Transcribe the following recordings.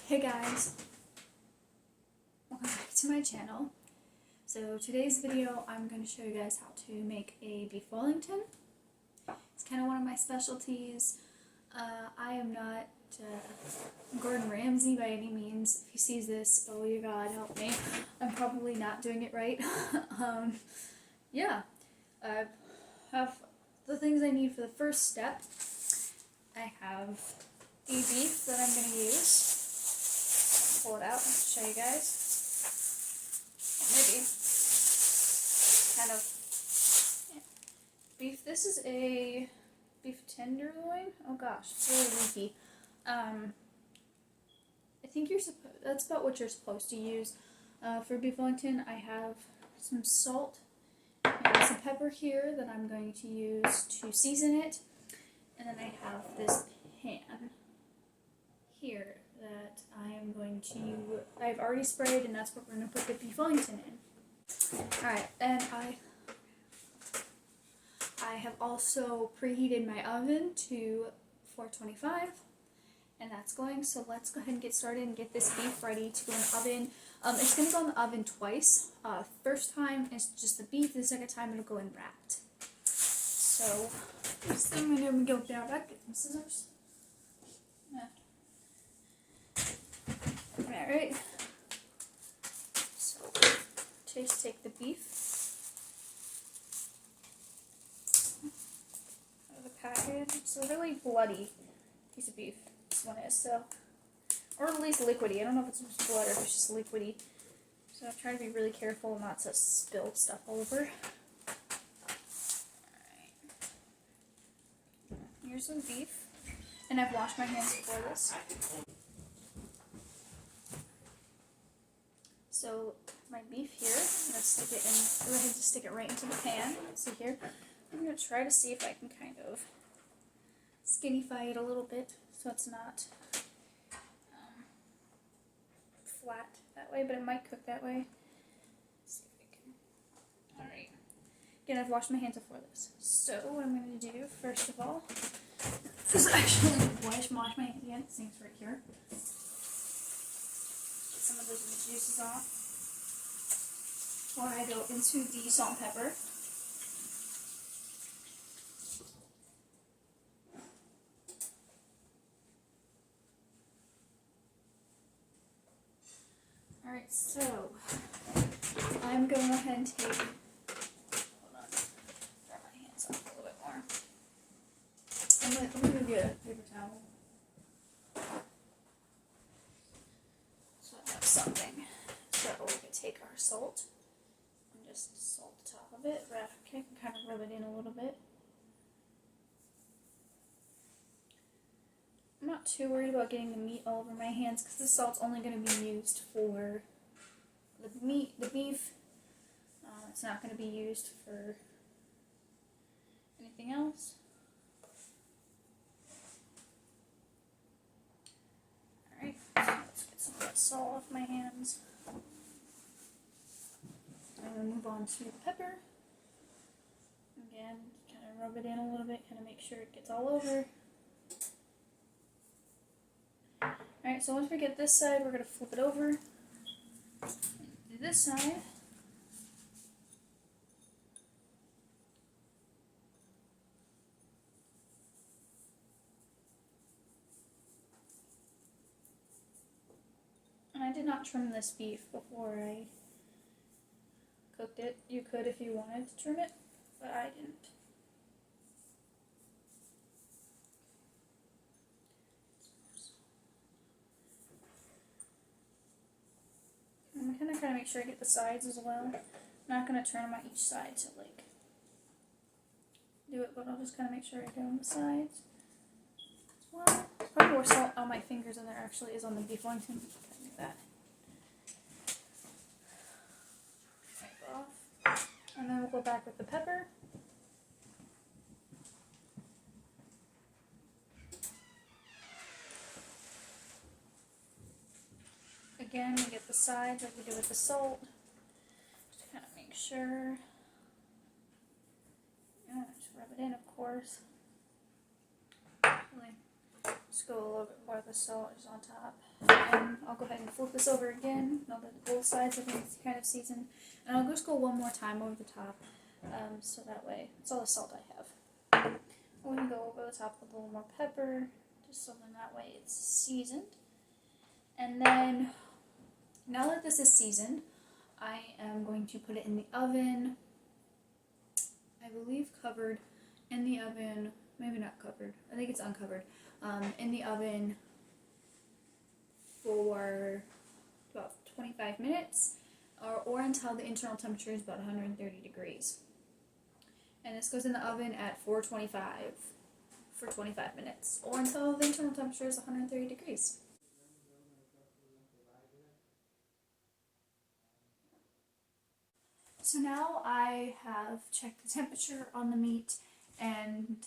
Hey guys, welcome back to my channel. So today's video I'm going to show you guys how to make a beef wellington. It's kind of one of my specialties. I am not Gordon Ramsey by any means. If he sees this, oh you God, help me. I'm probably not doing it right. Yeah, I have the things I need for the first step. I have a beef that I'm going to use. Pull it out and show you guys. Maybe. Kind of. Yeah. Beef. This is a beef tenderloin. Oh gosh, it's really leaky. I think that's about what you're supposed to use. For beef wellington, I have some salt and some pepper here that I'm going to use to season it. And then I have this pan here that I am going to, I've already sprayed, and that's what we're going to put the beef wellington in. Alright, and I have also preheated my oven to 425, and that's going, so let's go ahead and get started and get this beef ready to go in the oven. It's going to go in the oven twice. First time is just the beef, the second time it'll go in wrapped. So, first thing I'm going to go down, back, get some scissors. Alright, so just take the beef out of the package. It's a really bloody piece of beef, this one is, so, or at least liquidy. I don't know if it's blood or if it's just liquidy, so I'm trying to be really careful not to spill stuff over. Alright, here's some beef, and I've washed my hands before this. So my beef here, I'm going to stick it in, go ahead and stick it right into the pan. See here, I'm going to try to see if I can kind of skinnyfy it a little bit so it's not flat that way, but it might cook that way. Let's see if I can. Alright. Again, I've washed my hands before this. So what I'm going to do, first of all, is actually wash my hands again. Sink's right here. Some of those juices off while I go into the salt and pepper. Alright, so I'm going to go ahead and take, hold on, dry my hands off a little bit more. I'm going to get a paper towel. Something. So we can take our salt and just salt the top of it. Okay, kind of rub it in a little bit. I'm not too worried about getting the meat all over my hands because the salt's only going to be used for the meat, the beef. It's not going to be used for anything else. Alright, let's get some of that salt off my hands. I'm going to move on to the pepper. Again, kind of rub it in a little bit, kind of make sure it gets all over. Alright, so once we get this side, we're going to flip it over. Do this side. And I did not trim this beef before I cooked it. You could if you wanted to trim it, but I didn't. I'm going to kind of make sure I get the sides as well. I'm not going to turn them on each side to like do it, but I'll just kind of make sure I get on the sides as well. Probably more salt on my fingers than there actually is on the beef wellington. Kind of do that. Wipe off. And then we'll go back with the pepper. Again, we get the sides like we do with the salt. Just kind of make sure. Yeah, just rub it in, of course. Really Just go a little bit more of the salt is on top. And I'll go ahead and flip this over again. Now that both sides have been kind of seasoned. And I'll just go one more time over the top. So that way, it's all the salt I have. I'm going to go over the top with a little more pepper, just so then that way it's seasoned. And then, now that this is seasoned, I am going to put it in the oven. I believe covered in the oven, maybe not covered, I think it's uncovered, in the oven for about 25 minutes or until the internal temperature is about 130 degrees. And this goes in the oven at 425 for 25 minutes or until the internal temperature is 130 degrees. So now I have checked the temperature on the meat, and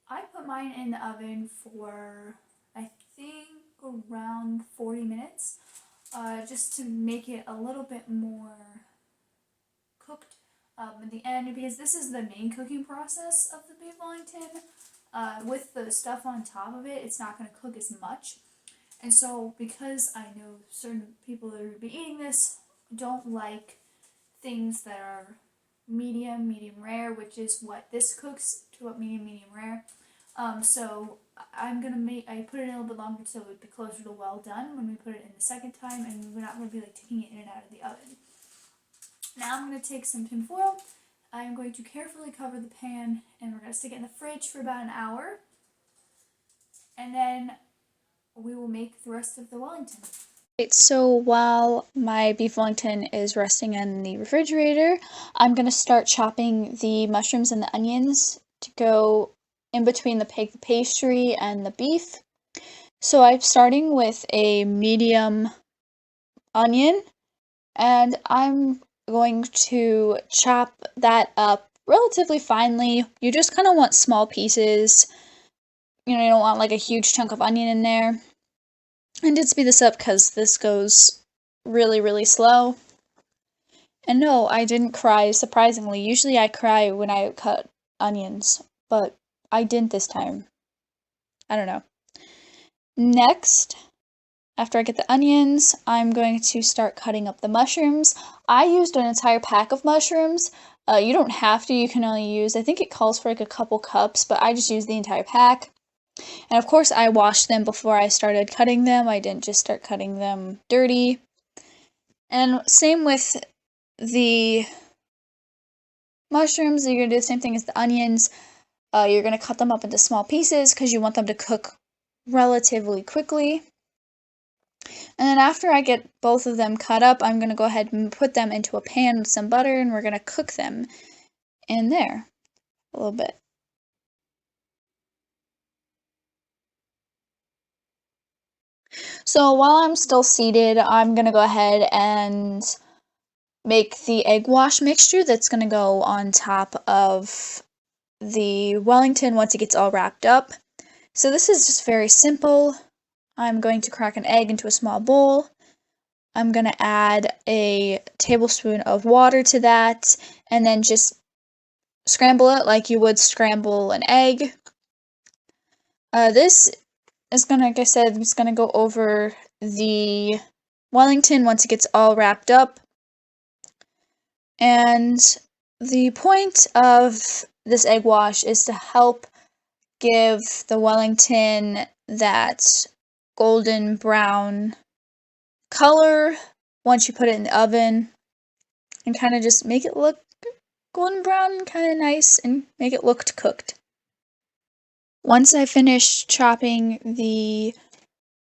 I put mine in the oven for, I think, around 40 minutes, just to make it a little bit more cooked at the end, because this is the main cooking process of the beef Wellington. With the stuff on top of it, it's not going to cook as much. And so, because I know certain people that will be eating this don't like things that are medium rare, which is what this cooks to, what medium rare. So I put it in a little bit longer so it would be closer to well done when we put it in the second time, and we're not going to be like taking it in and out of the oven. Now I'm going to take some tin foil. I'm going to carefully cover the pan, and we're going to stick it in the fridge for about an hour, and then we will make the rest of the Wellington. So while my beef Wellington is resting in the refrigerator, I'm going to start chopping the mushrooms and the onions to go in between the pastry and the beef. So I'm starting with a medium onion, and I'm going to chop that up relatively finely. You just kind of want small pieces. You don't want like a huge chunk of onion in there. I did speed this up because this goes really slow. And no, I didn't cry, surprisingly. Usually I cry when I cut onions, but I didn't this time. I don't know. Next, after I get the onions, I'm going to start cutting up the mushrooms. I used an entire pack of mushrooms. You don't have to, you can only use, I think it calls for like a couple cups, but I just used the entire pack. And of course I washed them before I started cutting them. I didn't just start cutting them dirty. And same with the mushrooms, you're going to do the same thing as the onions. You're going to cut them up into small pieces because you want them to cook relatively quickly. And then after I get both of them cut up, I'm going to go ahead and put them into a pan with some butter, and we're going to cook them in there a little bit. So while I'm still seated, I'm going to go ahead and make the egg wash mixture that's going to go on top of the Wellington once it gets all wrapped up. So this is just very simple. I'm going to crack an egg into a small bowl. I'm going to add a tablespoon of water to that, and then just scramble it like you would scramble an egg. This is going to, like I said, it's going to go over the Wellington once it gets all wrapped up. And the point of this egg wash is to help give the Wellington that golden brown color once you put it in the oven, and kind of just make it look golden brown, kind of nice, and make it look cooked. Once I finished chopping the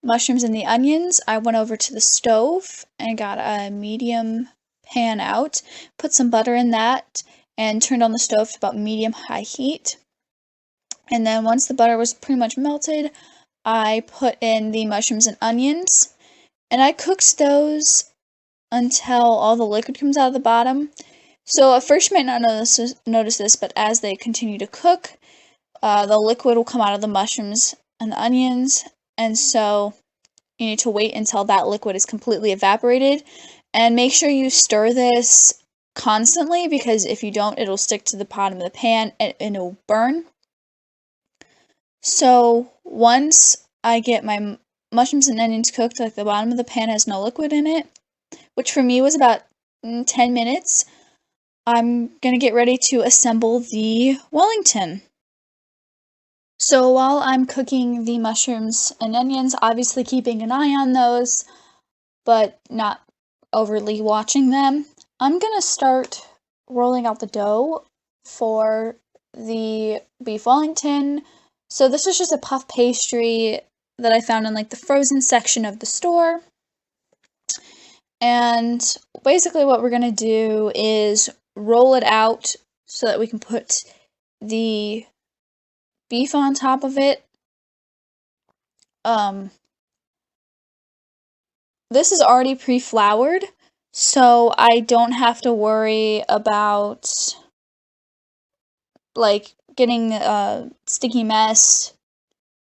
mushrooms and the onions, I went over to the stove and got a medium pan out, put some butter in that, and turned on the stove to about medium-high heat. And then once the butter was pretty much melted, I put in the mushrooms and onions, and I cooked those until all the liquid comes out of the bottom. So at first you might not notice this, but as they continue to cook, the liquid will come out of the mushrooms and the onions, and so you need to wait until that liquid is completely evaporated, and make sure you stir this constantly, because if you don't, it'll stick to the bottom of the pan and it'll burn. So once I get my mushrooms and onions cooked, like the bottom of the pan has no liquid in it, which for me was about 10 minutes. I'm going to get ready to assemble the Wellington. So while I'm cooking the mushrooms and onions, obviously keeping an eye on those, but not overly watching them, I'm going to start rolling out the dough for the beef Wellington. So this is just a puff pastry that I found in like the frozen section of the store. And basically what we're going to do is roll it out so that we can put the beef on top of it. This is already pre-floured, so I don't have to worry about like getting a sticky mess.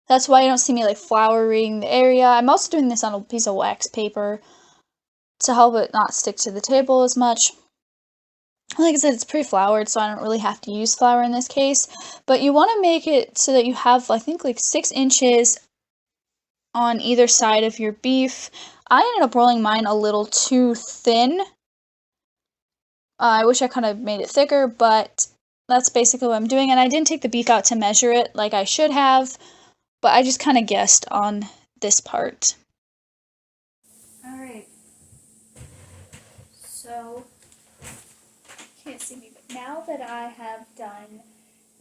That's why you don't see me like flouring the area. I'm also doing this on a piece of wax paper to help it not stick to the table as much. Like I said, it's pre-floured, so I don't really have to use flour in this case. But you want to make it so that you have, I think, like 6 inches on either side of your beef. I ended up rolling mine a little too thin. I wish I could have made it thicker, but that's basically what I'm doing. And I didn't take the beef out to measure it like I should have, but I just kind of guessed on this part. Alright, so, you can't see me, but now that I have done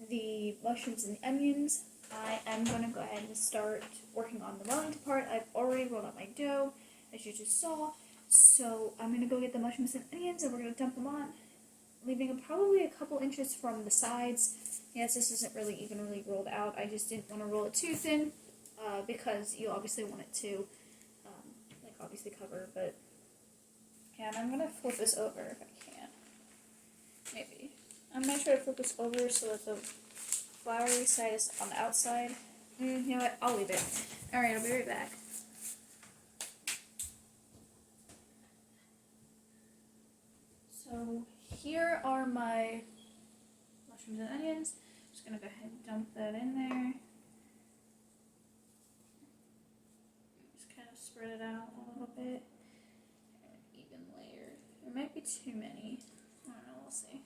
the mushrooms and the onions, I am going to go ahead and start working on the Wellington part. I've already rolled out my dough, as you just saw, so I'm going to go get the mushrooms and onions and we're going to dump them on, leaving them probably a couple inches from the sides. Yes, this isn't really evenly rolled out. I just didn't want to roll it too thin because you obviously want it to like obviously cover, but yeah, and I'm going to flip this over if I can. Maybe. I'm going to try to flip this over so that the floury side is on the outside. You know what? I'll leave it. Alright, I'll be right back. So here are my mushrooms and onions. I'm just going to go ahead and dump that in there. Just kind of spread it out a little bit. Even layered. There might be too many. I don't know, we'll see.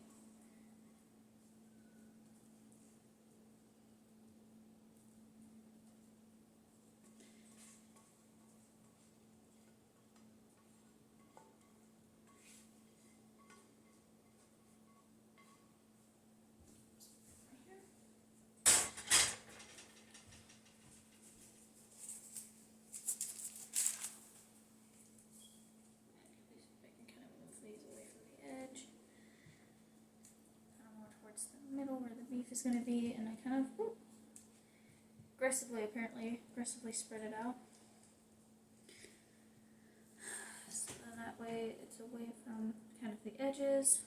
Middle where the beef is going to be, and I kind of aggressively spread it out. So then that way it's away from kind of the edges,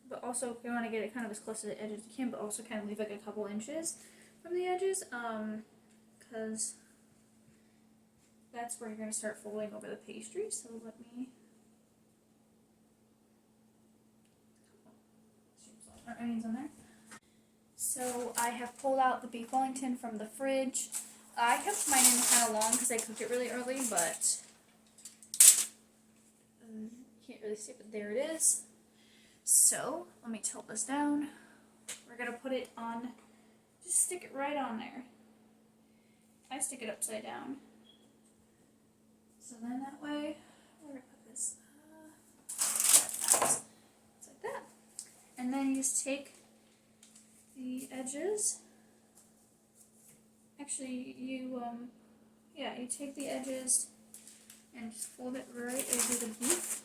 but also you want to get it kind of as close to the edge as you can, but also kind of leave like a couple inches from the edges, because that's where you're going to start folding over the pastry. So let me our onions on there. So I have pulled out the beef Wellington from the fridge. I kept mine in kind of long because I cooked it really early, but can't really see it, but there it is. So let me tilt this down. We're going to put it on, just stick it right on there. I stick it upside down. So then that way, we're going to put this just like that. And then you just take the edges. Actually, you take the edges and just fold it right over the beef.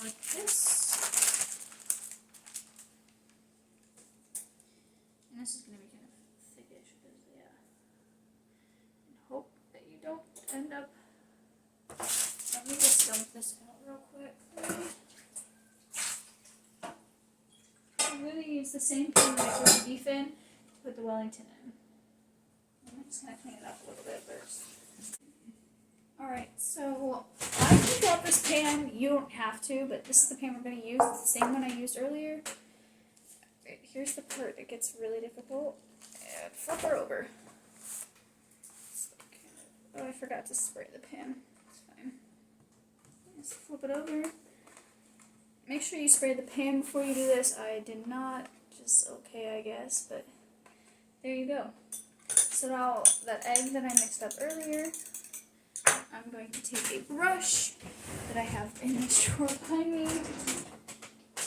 Like this. And this is going to be kind of thickish because, yeah. And hope that you don't end up. Let me just dump this out real quick. I'm going to use the same thing that I put the beef in to put the Wellington in. I'm just going to clean it up a little bit first. Alright, so I picked out this pan. You don't have to, but this is the pan we're going to use. It's the same one I used earlier. Here's the part that gets really difficult. And flip her over. Oh, I forgot to spray the pan. It's fine. Just flip it over. Make sure you spray the pan before you do this. I did not. Just okay, I guess, but there you go. So now that egg that I mixed up earlier, I'm going to take a brush that I have in this drawer behind me.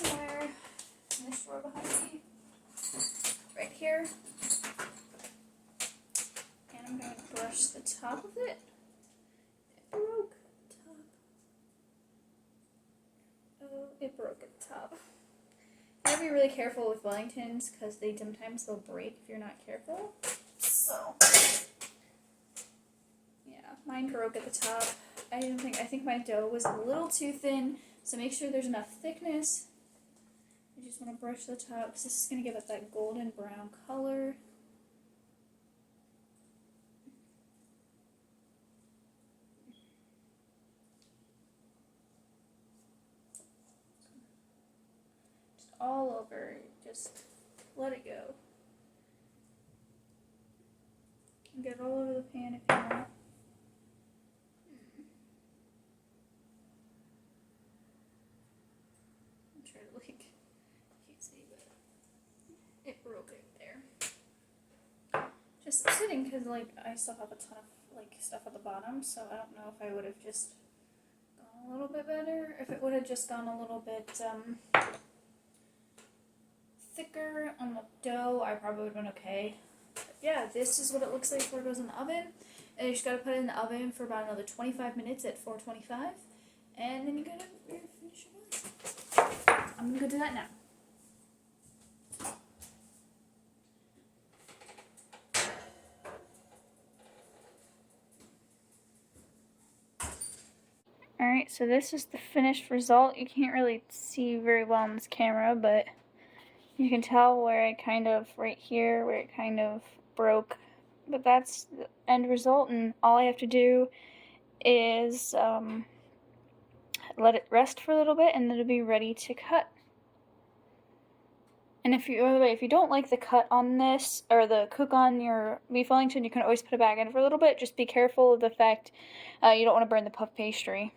Where? In this drawer behind me. Right here. And I'm going to brush the top of it. It broke the top. Oh, it broke at the top. You gotta be really careful with Wellingtons because sometimes they'll break if you're not careful. So, yeah, mine broke at the top. I think my dough was a little too thin, so make sure there's enough thickness. You just want to brush the top because this is going to give it that golden brown color. Just all over, just let it go. Get it all over the pan if you want. I'm trying to can't see, but it broke it there. Just sitting because I still have a ton of stuff at the bottom, so I don't know if I would have just gone a little bit better. If it would have just gone a little bit thicker on the dough, I probably would have been okay. But yeah, this is what it looks like before it goes in the oven. And you just gotta put it in the oven for about another 25 minutes at 425, and then you gotta finish it. I'm gonna go do that now. Alright, so this is the finished result. You can't really see very well on this camera, but you can tell where it kind of, right here, where it kind of broke. But that's the end result, and all I have to do is let it rest for a little bit, and then it'll be ready to cut. And by the way, if you don't like the cut on this, or the cook on your beef Wellington, you can always put it back in for a little bit. Just be careful of the fact you don't want to burn the puff pastry.